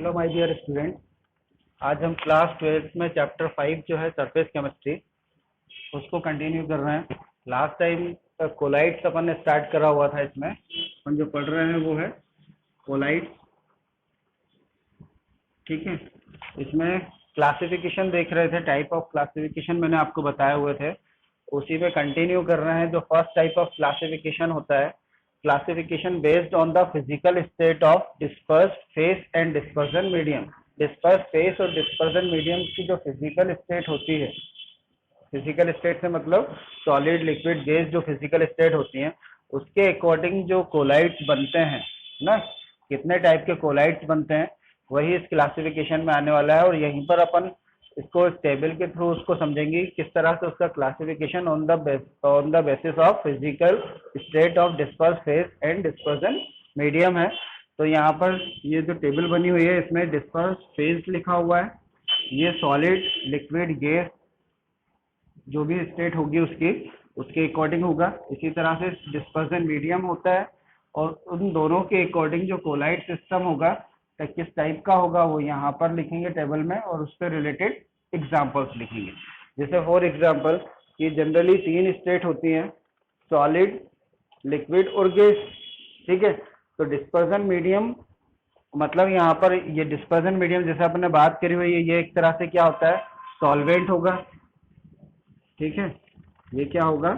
Hello my dear student. आज हम class 12th में चैप्टर 5 जो है सरफेस केमिस्ट्री उसको कंटिन्यू कर रहे हैं। लास्ट टाइम कोलाइड्स अपन ने स्टार्ट करा हुआ था। इसमें हम जो पढ़ रहे हैं वो है कोलाइड्स। ठीक है, इसमें क्लासिफिकेशन देख रहे थे, टाइप ऑफ क्लासिफिकेशन मैंने आपको बताए हुए थे, उसी पे कंटिन्यू कर रहे हैं। जो फर्स्ट टाइप ऑफ क्लासिफिकेशन होता है, classification based on the physical state of dispersed phase and dispersion medium. Disperse phase और डिस्पर्जन मीडियम की जो फिजिकल स्टेट होती है, फिजिकल स्टेट से मतलब सॉलिड लिक्विड गैस, जो फिजिकल स्टेट होती हैं उसके अकॉर्डिंग जो कोलाइड्स बनते हैं ना, कितने टाइप के कोलाइड्स बनते हैं, वही इस क्लासिफिकेशन में आने वाला है। और यहीं पर अपन इसको इस टेबल के थ्रू उसको समझेंगे किस तरह से उसका classification on the basis of physical state of disperse phase and dispersion medium है। तो यहाँ पर ये जो टेबल बनी हुई है इसमें डिस्पर्स फेस लिखा हुआ है, ये सॉलिड लिक्विड गैस जो भी स्टेट होगी उसके अकॉर्डिंग होगा। इसी तरह से डिस्पर्जन मीडियम होता है, और उन दोनों के अकॉर्डिंग जो कोलाइड सिस्टम होगा तो किस टाइप का होगा वो यहाँ पर लिखेंगे टेबल में, और उससे रिलेटेड एग्जांपल्स लिखेंगे। जैसे फॉर एग्जांपल ये जनरली 3 स्टेट होती हैं, सॉलिड लिक्विड और गैस। ठीक है, तो डिस्पर्जन मीडियम मतलब यहाँ पर ये डिस्पर्जन मीडियम जैसे अपने बात करी हुई है, ये एक तरह से क्या होता है, सॉल्वेंट होगा। ठीक है, ये क्या होगा,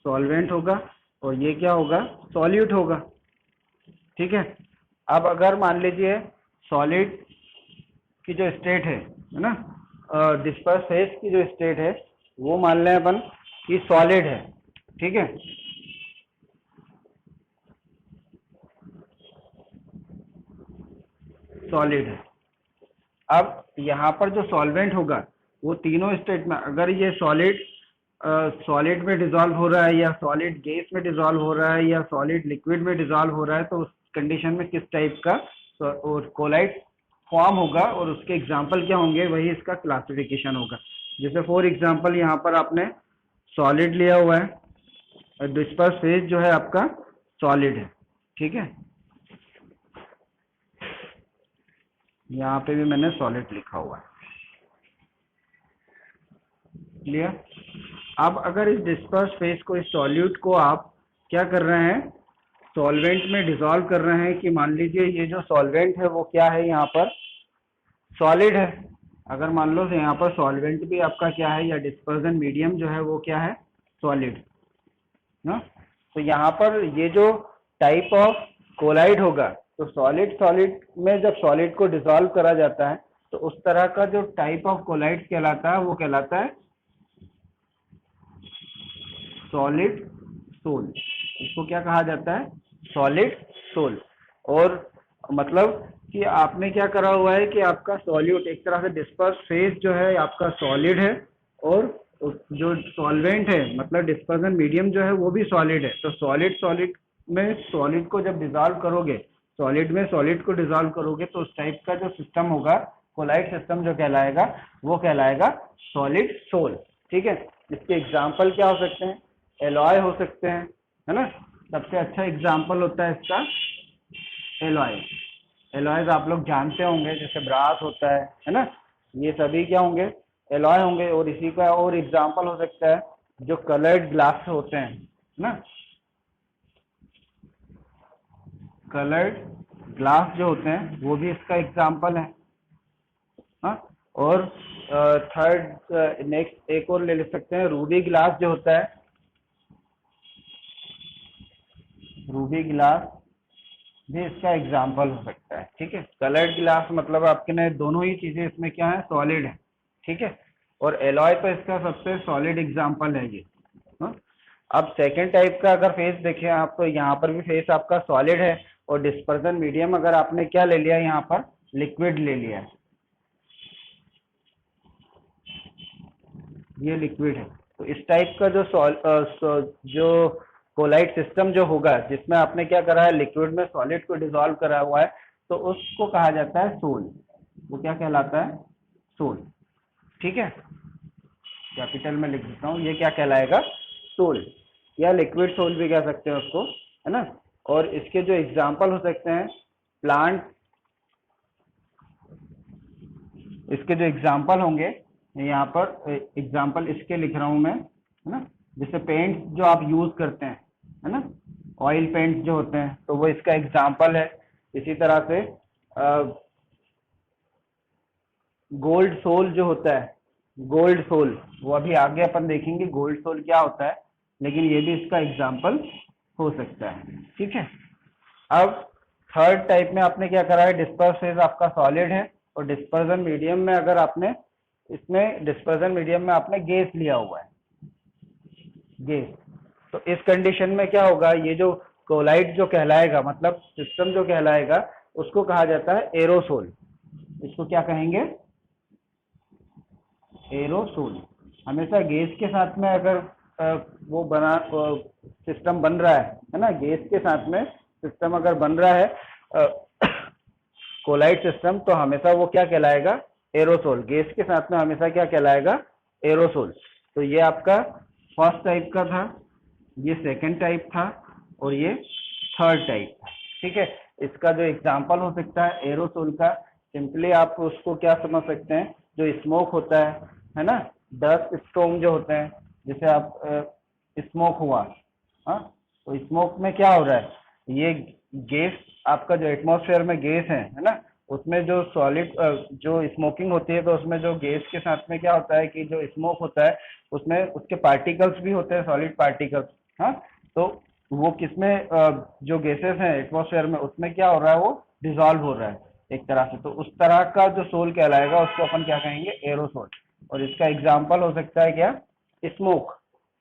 सॉल्वेंट होगा, और ये क्या होगा, सॉल्यूट होगा। ठीक है, अब अगर मान लीजिए सॉलिड की जो स्टेट है ना, डिस्पर्स फेस की जो स्टेट है वो मान लें अपन कि सॉलिड है। ठीक है, सॉलिड है। अब यहाँ पर जो सॉल्वेंट होगा वो तीनों स्टेट में, अगर ये सॉलिड में डिजॉल्व हो रहा है, या सॉलिड गैस में डिजॉल्व हो रहा है, या सॉलिड लिक्विड में डिजॉल्व हो रहा है, तो उस कंडीशन में किस टाइप का और कोलाइड फॉर्म होगा और उसके एग्जाम्पल क्या होंगे, वही इसका क्लासिफिकेशन होगा। जैसे फॉर एग्जाम्पल यहाँ पर आपने सॉलिड लिया हुआ है, और डिस्पर्स फेज जो है आपका सॉलिड है। ठीक है, यहाँ पे भी मैंने सॉलिड लिखा हुआ है, क्लियर। अब अगर इस डिस्पर्स फेस को, इस सॉल्यूट को आप क्या कर रहे हैं, सॉल्वेंट में डिसॉल्व कर रहे हैं, कि मान लीजिए ये जो सॉल्वेंट है वो क्या है, यहाँ पर सॉलिड है। अगर मान लो यहाँ पर सॉल्वेंट भी आपका क्या है, या डिस्पर्जन मीडियम जो है वो क्या है, सॉलिड ना। तो यहाँ पर ये जो टाइप ऑफ कोलाइड होगा, तो सॉलिड सॉलिड में जब सॉलिड को डिसॉल्व करा जाता है तो उस तरह का जो टाइप ऑफ कोलाइड कहलाता है वो कहलाता है सॉलिड सोल। इसको क्या कहा जाता है, सॉलिड सोल। और मतलब कि आपने क्या करा हुआ है कि आपका सॉल्यूट एक तरह से डिस्पर्स फेस जो है आपका सॉलिड है, और जो सॉल्वेंट है मतलब डिस्पर्जन मीडियम जो है वो भी सॉलिड है। तो सॉलिड सॉलिड में सॉलिड को जब डिसॉल्व करोगे, सॉलिड में सॉलिड को डिसॉल्व करोगे, तो उस टाइप का जो सिस्टम होगा, कोलाइड सिस्टम जो कहलाएगा वो कहलाएगा सॉलिड सोल। ठीक है, इसके एग्जाम्पल क्या हो सकते हैं, एलॉय हो सकते हैं, है ना। सबसे अच्छा एग्जाम्पल होता है इसका एलॉय। एलॉयज आप लोग जानते होंगे, जैसे ब्रास होता है ना, ये सभी क्या होंगे, एलॉय होंगे। और इसी का और एग्जाम्पल हो सकता है जो कलर्ड ग्लास होते हैं ना, कलर्ड ग्लास जो होते हैं वो भी इसका एग्जाम्पल है। हाँ, और थर्ड नेक्स्ट एक और ले सकते हैं, रूबी ग्लास जो होता है, रूबी ग्लास भी इसका एग्जाम्पल हो सकता है। ठीक है, कलर्ड ग्लास मतलब आपके ने दोनों ही चीजें इसमें क्या है, सॉलिड है। ठीक है, और एलॉय तो इसका सबसे सॉलिड एग्जाम्पल है ये। हाँ? अब सेकेंड टाइप का अगर फेस देखें आप, तो यहाँ पर भी फेस आपका सॉलिड है, और डिस्पर्जन मीडियम अगर आपने क्या ले लिया, यहाँ पर लिक्विड ले लिया, ये लिक्विड है। तो इस टाइप का जो कोलाइड सिस्टम जो होगा, जिसमें आपने क्या करा है, लिक्विड में सॉलिड को डिसॉल्व करा हुआ है, तो उसको कहा जाता है सोल। वो क्या कहलाता है, सोल। ठीक है, कैपिटल में लिख देता हूँ, ये क्या कहलाएगा, सोल, या लिक्विड सोल भी कह सकते हैं उसको, है ना। और इसके जो एग्जाम्पल हो सकते हैं, प्लांट इसके जो एग्जाम्पल होंगे, यहाँ पर एग्जाम्पल इसके लिख रहा हूँ मैं, है ना। जैसे पेंट जो आप यूज करते हैं, है ना, ऑयल पेंट जो होते हैं, तो वो इसका एग्जाम्पल है। इसी तरह से गोल्ड सोल जो होता है, गोल्ड सोल, वो अभी आगे अपन देखेंगे गोल्ड सोल क्या होता है, लेकिन ये भी इसका एग्जाम्पल हो सकता है। ठीक है। अब थर्ड टाइप में आपने क्या करा है, डिस्पर्स फेज आपका सॉलिड है, और डिस्पर्जन मीडियम में अगर आपने इसमें डिस्पर्जन मीडियम में आपने गैस लिया हुआ है, गैस, तो इस कंडीशन में क्या होगा, ये जो कोलाइड जो कहलाएगा, मतलब सिस्टम जो कहलाएगा, उसको कहा जाता है एरोसोल। इसको क्या कहेंगे, एरोसोल। हमेशा गैस के साथ में अगर वो बना सिस्टम बन रहा है ना, गैस के साथ में सिस्टम अगर बन रहा है कोलाइड सिस्टम, तो हमेशा वो क्या कहलाएगा, एरोसोल। गैस के साथ में हमेशा क्या कहलाएगा, एरोसोल। तो ये आपका फर्स्ट टाइप का था, ये सेकंड टाइप था, और ये थर्ड टाइप था। ठीक है। इसका जो एग्जांपल हो सकता है एरोसोल का, सिंपली आप उसको क्या समझ सकते हैं, जो स्मोक होता है ना, डस्ट स्टॉर्म जो होते हैं, जैसे आप स्मोक हुआ, हाँ, तो स्मोक में क्या हो रहा है, ये गैस आपका जो एटमॉस्फेयर में गैस है ना, उसमें जो सॉलिड जो स्मोकिंग होती है, तो उसमें जो गैस के साथ में क्या होता है कि जो स्मोक होता है उसमें उसके पार्टिकल्स भी होते हैं, सॉलिड पार्टिकल्स। हाँ, तो वो किसमें जो गैसेस हैं एटमॉस्फेयर में, उसमें क्या हो रहा है, वो डिसॉल्व हो रहा है एक तरह से। तो उस तरह का जो सोल कहलाएगा उसको अपन क्या कहेंगे, एरोसोल। और इसका एग्जाम्पल हो सकता है क्या, स्मोक,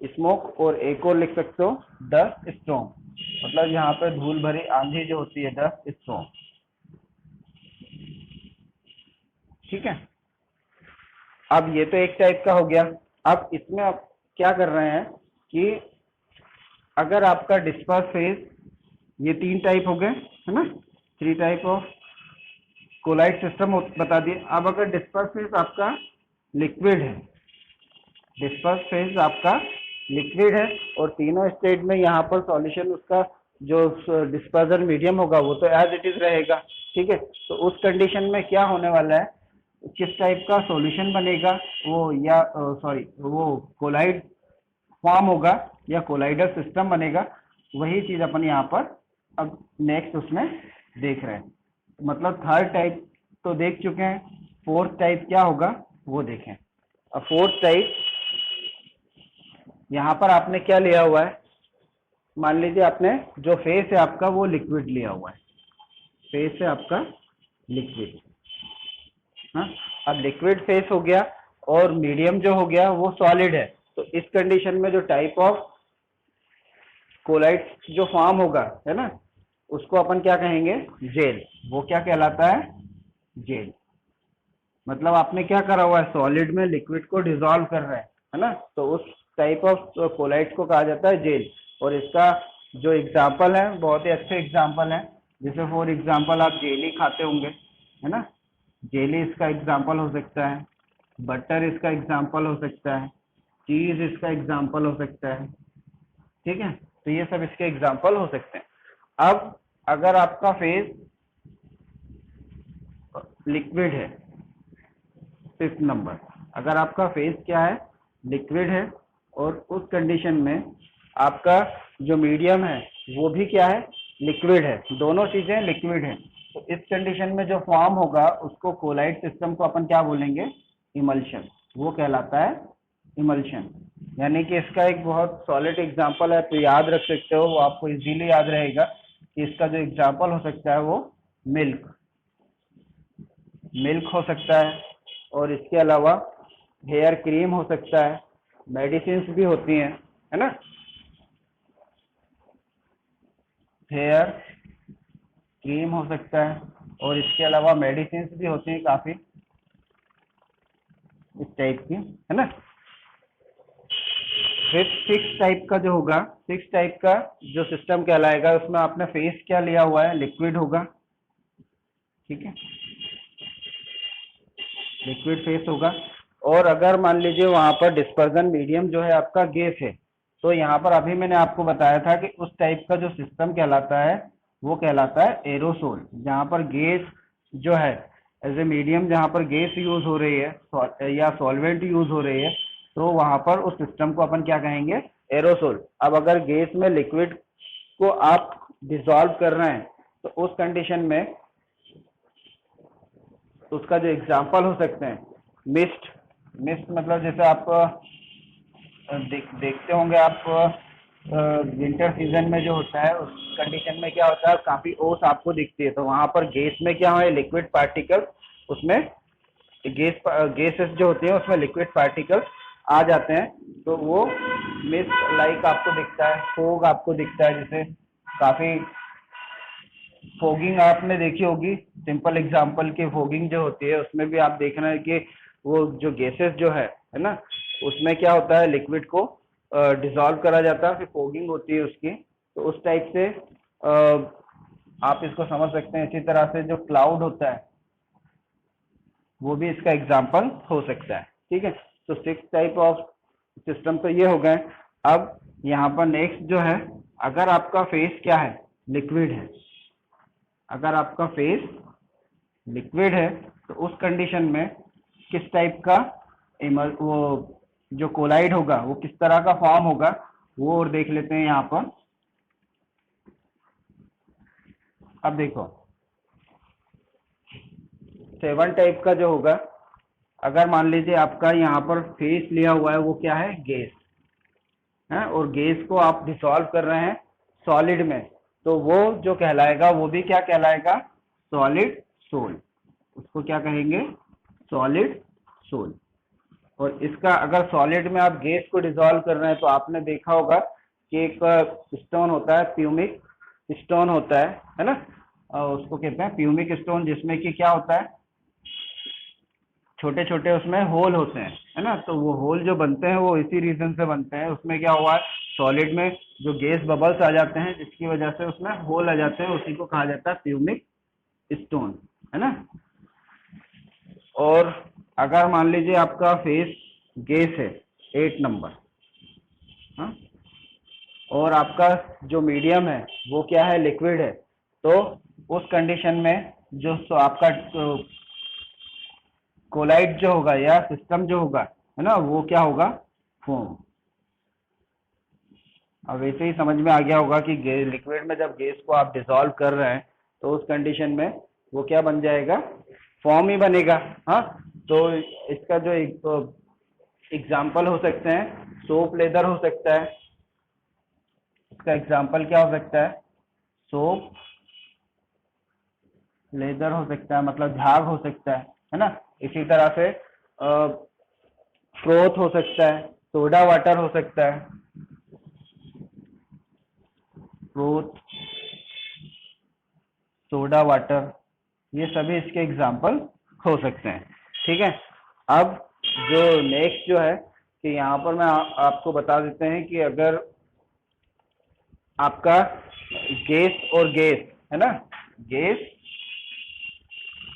स्मोक, और एक और लिख सकते हो डस्ट स्टॉर्म, मतलब यहाँ पे धूल भरी आंधी जो होती है, डस्ट स्टॉर्म। ठीक है। अब ये तो एक टाइप का हो गया। अब इसमें आप क्या कर रहे हैं कि अगर आपका डिस्पर्स फेज, ये तीन टाइप हो गए, है ना, three type of colloid system बता दिए। अब अगर डिस्पर्स फेज आपका लिक्विड है, डिस्पर्स फेज आपका लिक्विड है, और तीनों स्टेट में यहाँ पर सॉल्यूशन उसका जो डिस्पर्जन मीडियम होगा वो तो एज इट इज रहेगा। ठीक है। तो उस कंडीशन में क्या होने वाला है, किस टाइप का सॉल्यूशन बनेगा वो, या सॉरी वो कोलाइड फॉर्म होगा या कोलाइडर सिस्टम बनेगा, वही चीज अपन यहाँ पर अब नेक्स्ट उसमें देख रहे हैं। मतलब थर्ड टाइप तो देख चुके हैं, फोर्थ टाइप क्या होगा वो देखें। अब फोर्थ टाइप, यहाँ पर आपने क्या लिया हुआ है, मान लीजिए आपने जो फेस है आपका वो लिक्विड लिया हुआ है, फेस है आपका लिक्विड। हाँ, अब लिक्विड फेस हो गया और मीडियम जो हो गया वो सॉलिड है। तो इस कंडीशन में जो टाइप ऑफ कोलाइड जो फॉर्म होगा, है ना, उसको अपन क्या कहेंगे, जेल। वो क्या कहलाता है, जेल। मतलब आपने क्या करा हुआ है, सॉलिड में लिक्विड को डिसॉल्व कर रहे हैं, है ना, तो उस टाइप ऑफ कोलाइड को कहा जाता है जेल। और इसका जो एग्जाम्पल है बहुत ही अच्छे एग्जाम्पल है, जैसे फॉर एग्जाम्पल आप जेली खाते होंगे, है ना, जेली इसका एग्जाम्पल हो सकता है, बटर इसका एग्जाम्पल हो सकता है, चीज इसका एग्जाम्पल हो सकता है। ठीक है। तो ये सब इसके एग्जाम्पल हो सकते हैं। अब अगर आपका फेज लिक्विड है, फिफ्थ नंबर, अगर आपका फेज क्या है, लिक्विड है, और उस कंडीशन में आपका जो मीडियम है वो भी क्या है, लिक्विड है, दोनों चीजें लिक्विड है, तो इस कंडीशन में जो फॉर्म होगा उसको कोलाइड सिस्टम को अपन क्या बोलेंगे, इमल्शन। वो कहलाता है इमल्शन। यानी कि इसका एक बहुत सॉलिड एग्जांपल है, तो याद रख सकते हो, वो आपको इजीली याद रहेगा कि इसका जो एग्जांपल हो सकता है वो मिल्क, मिल्क हो सकता है, और इसके अलावा हेयर क्रीम हो सकता है, मेडिसिन भी होती हैं, है ना, हेयर क्रीम हो सकता है, और इसके अलावा मेडिसिन भी होती हैं काफी इस टाइप की, है ना। फिर सिक्स टाइप का जो होगा, सिक्स टाइप का जो सिस्टम कहलाएगा, उसमें आपने फेस क्या लिया हुआ है, लिक्विड होगा। ठीक है, लिक्विड फेस होगा। और अगर मान लीजिए वहां पर डिस्पर्जन मीडियम जो है आपका गैस है, तो यहाँ पर अभी मैंने आपको बताया था कि उस टाइप का जो सिस्टम कहलाता है वो कहलाता है एरोसोल, जहाँ पर गैस जो है एज ए मीडियम जहाँ पर गैस यूज हो रही है या सॉल्वेंट यूज हो रही है, तो वहां पर उस सिस्टम को अपन क्या कहेंगे, एरोसोल। अब अगर गैस में लिक्विड को आप डिसॉल्व कर रहे हैं तो उस कंडीशन में उसका जो एग्जाम्पल हो सकते हैं, मिस्ट। मिस्ट मतलब जैसे आप देखते होंगे आप विंटर सीजन में जो होता है उस कंडीशन में क्या होता है, काफी ओस आपको दिखती है, तो वहां पर गैस में क्या है, लिक्विड पार्टिकल, उसमें गैसेस जो होती है उसमें लिक्विड पार्टिकल्स आ जाते हैं, तो वो मिस्ट लाइक आपको दिखता है, फोग आपको दिखता है। जैसे काफी फोगिंग आपने देखी होगी, सिंपल एग्जांपल की फोगिंग जो होती है उसमें भी आप देख रहे हैं कि वो जो गैसेस जो है ना, उसमें क्या होता है, लिक्विड को डिसॉल्व करा जाता है, फिर फोगिंग होती है उसकी। तो उस टाइप से आप इसको समझ सकते हैं। इसी तरह से जो क्लाउड होता है वो भी इसका एग्जाम्पल हो सकता है। ठीक है, तो 6 टाइप ऑफ सिस्टम तो ये हो गए। अब यहाँ पर नेक्स्ट जो है, अगर आपका फेस क्या है, लिक्विड है, अगर आपका फेस लिक्विड है तो उस कंडीशन में किस टाइप का वो जो कोलाइड होगा वो किस तरह का फॉर्म होगा वो और देख लेते हैं यहाँ पर। अब देखो 7 टाइप का जो होगा, अगर मान लीजिए आपका यहाँ पर फेस लिया हुआ है वो क्या है, गैस है, और गैस को आप डिसॉल्व कर रहे हैं सॉलिड में, तो वो जो कहलाएगा वो भी क्या कहलाएगा, सॉलिड सोल। उसको क्या कहेंगे, सॉलिड सोल। और इसका अगर सॉलिड में आप गैस को डिसॉल्व कर रहे हैं तो आपने देखा होगा कि एक स्टोन होता है, प्यूमिक स्टोन होता है ना, उसको कहते हैं प्यूमिक स्टोन, जिसमें कि क्या होता है, छोटे छोटे उसमें होल होते हैं, है ना। तो वो होल जो बनते हैं वो इसी रीजन से बनते हैं। उसमें क्या हुआ है, सॉलिड में जो गैस बबल्स आ जाते हैं जिसकी वजह से उसमें होल आ जाते हैं, उसी को कहा जाता है प्यूमिक स्टोन, है ना। और अगर मान लीजिए आपका फेस गैस है 8 नंबर, हाँ, और आपका जो मीडियम है वो क्या है, लिक्विड है, तो उस कंडीशन में जो आपका कोलाइड जो होगा या सिस्टम जो होगा, है ना, वो क्या होगा, फोम। अब वैसे ही समझ में आ गया होगा कि लिक्विड में जब गैस को आप डिसॉल्व कर रहे हैं तो उस कंडीशन में वो क्या बन जाएगा, फॉर्म ही बनेगा। हाँ, तो इसका जो एग्जाम्पल हो सकते हैं, सोप लेदर हो सकता है, इसका एग्जाम्पल क्या हो सकता है, सोप लेदर हो सकता है, मतलब झाग हो सकता है ना। इसी तरह से फ्रोथ हो सकता है, सोडा वाटर हो सकता है, फ्रोथ, सोडा वाटर, ये सभी इसके एग्जाम्पल हो सकते हैं। ठीक है, अब जो नेक्स्ट जो है कि यहाँ पर मैं आपको बता देते हैं कि अगर आपका गैस और गैस, है ना, गैस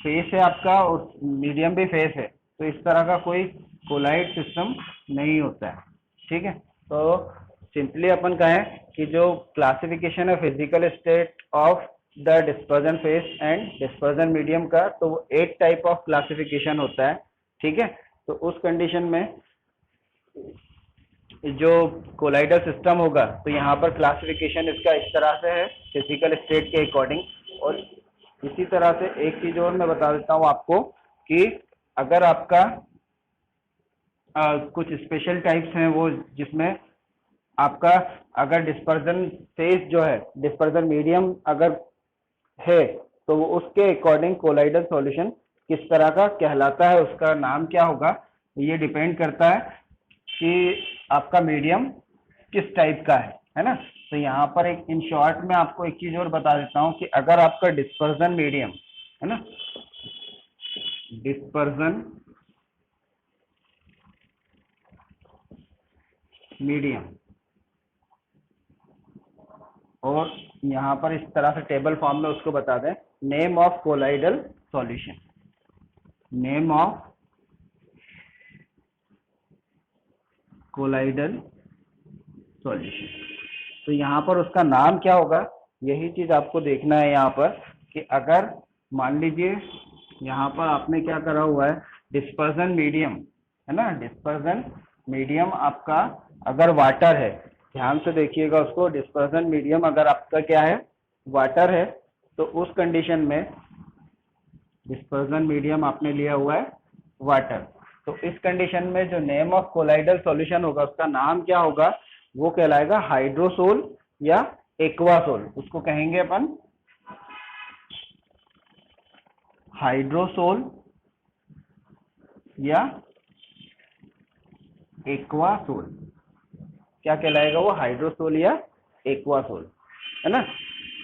फेस है आपका और मीडियम भी फेस है, तो इस तरह का कोई कोलाइड सिस्टम नहीं होता है। ठीक है, तो सिंपली अपन कहें कि जो क्लासिफिकेशन है physical state of the dispersion face and dispersion medium का, तो वो 8 टाइप ऑफ क्लासिफिकेशन होता है। ठीक है, तो उस कंडीशन में जो कोलाइडल सिस्टम होगा तो यहाँ पर क्लासिफिकेशन इसका इस तरह से है फिजिकल स्टेट के अकॉर्डिंग। और इसी तरह से एक चीज और मैं बता देता हूँ आपको कि अगर आपका कुछ स्पेशल टाइप्स हैं वो, जिसमें आपका अगर डिस्पर्जन फेस जो है, डिस्पर्जन मीडियम अगर है, तो वो उसके अकॉर्डिंग कोलाइडल सॉल्यूशन किस तरह का कहलाता है, उसका नाम क्या होगा, ये डिपेंड करता है कि आपका मीडियम किस टाइप का है ना। तो यहाँ पर एक इन शॉर्ट में आपको एक चीज और बता देता हूँ कि अगर आपका डिस्पर्जन मीडियम, है ना, डिस्पर्जन मीडियम, और यहाँ पर इस तरह से टेबल फॉर्म में उसको बता दें, name of colloidal solution, name of colloidal solution, तो यहाँ पर उसका नाम क्या होगा, यही चीज आपको देखना है यहाँ पर कि अगर मान लीजिए यहाँ पर आपने क्या करा हुआ है, डिस्पर्जन मीडियम है ना, डिस्पर्जन मीडियम आपका अगर वाटर है, ध्यान से देखिएगा उसको, डिस्पर्जन मीडियम अगर आपका क्या है, वाटर है, तो उस कंडीशन में डिस्पर्जन मीडियम आपने लिया हुआ है वाटर, तो इस कंडीशन में जो नेम ऑफ कोलाइडल सॉल्यूशन होगा उसका नाम क्या होगा, वो कहलाएगा हाइड्रोसोल या एक्वासोल। उसको कहेंगे अपन हाइड्रोसोल या एक्वासोल। क्या कहलाएगा वो, हाइड्रोसोल या एक्वासोल, है ना।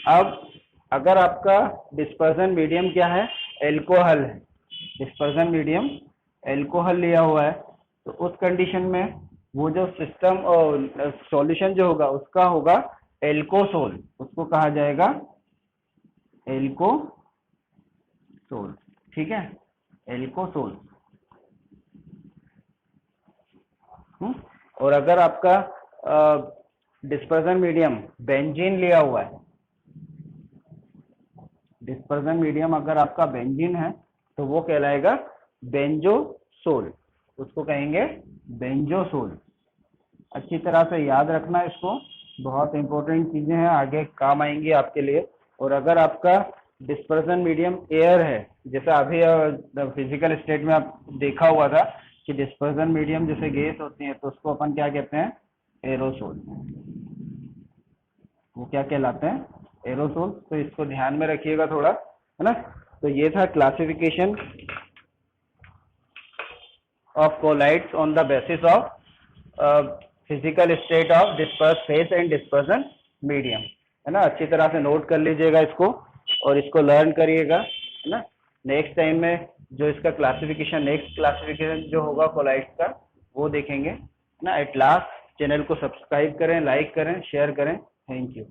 अब अगर आपका डिस्पर्जन मीडियम क्या है, एल्कोहल है, डिस्पर्जन मीडियम एल्कोहल लिया हुआ है, तो उस कंडीशन में वो जो सिस्टम और सॉल्यूशन जो होगा उसका होगा एल्कोसोल, उसको कहा जाएगा एल्कोसोल, ठीक है, एल्कोसोल। और अगर आपका डिस्पर्जन मीडियम बेंजीन लिया हुआ है, डिस्पर्जन मीडियम अगर आपका बेंजीन है तो वो कहलाएगा बेंजोसोल, उसको कहेंगे बेंजोसोल। अच्छी तरह से याद रखना इसको, बहुत इंपॉर्टेंट चीजें हैं, आगे काम आएंगी आपके लिए। और अगर आपका डिस्पर्जन मीडियम एयर है, जैसे अभी फिजिकल स्टेट में आप देखा हुआ था कि डिस्पर्जन मीडियम जैसे गैस होती है तो उसको अपन क्या कहते हैं, एरोसोल, वो क्या कहलाते हैं, एरोसोल। तो इसको ध्यान में रखिएगा थोड़ा, है ना। तो ये था classification of colloids on the basis of physical state of disperse phase and dispersion medium, है ना। अच्छी तरह से नोट कर लीजिएगा इसको और इसको लर्न करिएगा, है ना। नेक्स्ट टाइम में जो इसका क्लासिफिकेशन, नेक्स्ट क्लासिफिकेशन जो होगा कोलाइड्स का वो देखेंगे, है ना। एट लास्ट चैनल को सब्सक्राइब करें, लाइक करें, शेयर करें। Thank you.